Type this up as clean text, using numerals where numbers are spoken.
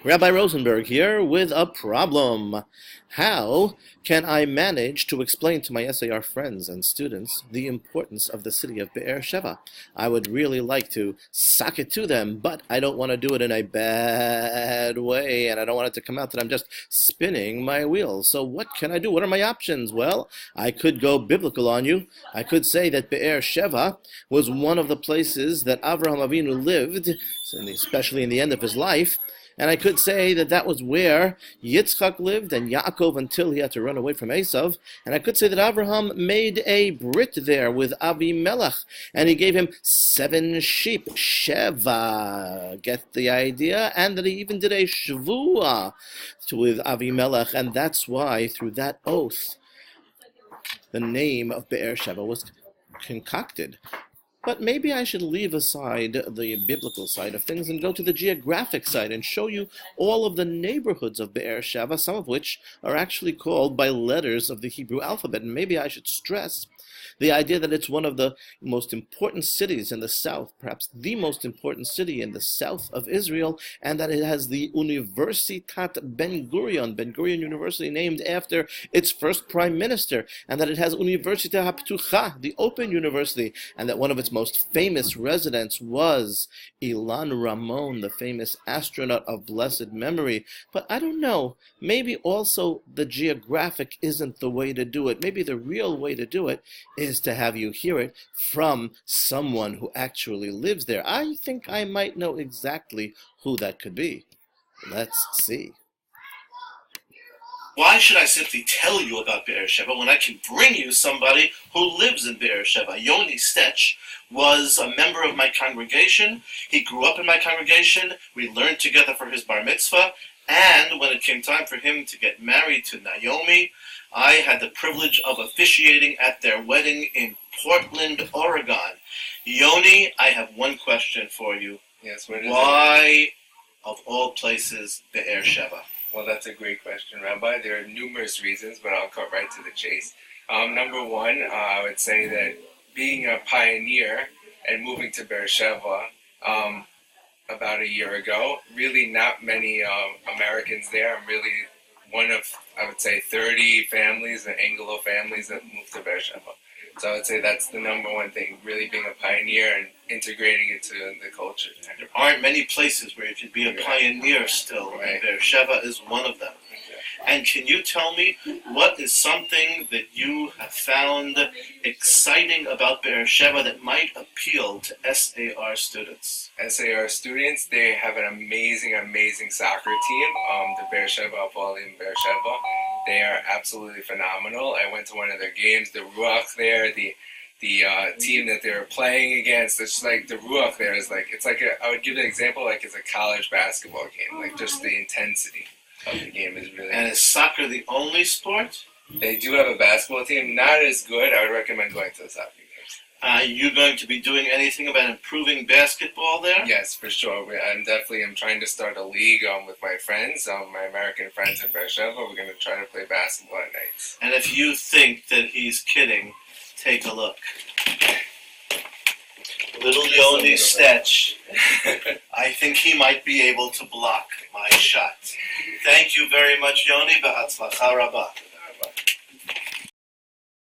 Rabbi Rosenberg here with a problem. How can I manage to explain to my SAR friends and students the importance of the city of Be'er Sheva? I would really like to sock it to them, but I don't want to do it in a bad way, and I don't want it to come out that I'm just spinning my wheels. So what can I do? What are my options? Well, I could go biblical on you. I could say that Be'er Sheva was one of the places that Avraham Avinu lived, especially in the end of his life. And I could say that that was where Yitzchak lived and Yaakov until he had to run away from Esav. And I could say that Abraham made a brit there with Avimelech, and he gave him 7 sheep, Sheva. Get the idea? And that he even did a Shvuah with Avimelech, and that's why through that oath the name of Be'er Sheva was concocted. But maybe I should leave aside the biblical side of things and go to the geographic side and show you all of the neighborhoods of Be'er Sheva, some of which are actually called by letters of the Hebrew alphabet. And maybe I should stress the idea that it's one of the most important cities in the south, perhaps the most important city in the south of Israel, and that it has the Universitat Ben Gurion University, named after its first prime minister, and that it has Universitat HaPtucha, the Open University, and that one of its most famous residents was Ilan Ramon, the famous astronaut of blessed memory. But I don't know, maybe also the geographic isn't the way to do it. Maybe the real way to do it is to have you hear it from someone who actually lives there. I think I might know exactly who that could be. Let's see. Why should I simply tell you about Be'er Sheva when I can bring you somebody who lives in Be'er Sheva? Yoni Stech was a member of my congregation. He grew up in my congregation. We learned together for his bar mitzvah. And when it came time for him to get married to Naomi, I had the privilege of officiating at their wedding in Portland, Oregon. Yoni, I have one question for you. Yes, what is Why, of all places, Be'er Sheva? Well, that's a great question, Rabbi. There are numerous reasons, but I'll cut right to the chase. Number one, I would say that being a pioneer and moving to Beersheba about a year ago, really not many Americans there. I'm really one of, I would say, 30 families, Anglo families that moved to Beersheba. So I would say that's the number one thing, really being a pioneer and integrating into the culture. There aren't many places where you could be a pioneer still, and Be'er Sheva is one of them. And can you tell me what is something that you have found exciting about Be'er Sheva that might appeal to SAR students? SAR students, they have an amazing soccer team, the Be'er Sheva Apoalim Be'er Sheva. They are absolutely phenomenal. I went to one of their games, the Ruach there, the team that they're playing against, it's like the Ruach there is like, it's like I would give an example like it's a college basketball game, like just the intensity of the game is really. And is soccer the only sport? They do have a basketball team, not as good. I would recommend going to the soccer games. Are you going to be doing anything about improving basketball there? Yes, for sure. I'm trying to start a league with my friends, my American friends in Beersheba. We're going to try to play basketball at nights. And if you think that he's kidding, take a look. Little Yoni Stech. I think he might be able to block my shot. Thank you very much, Yoni. B'hatzlacha rabah.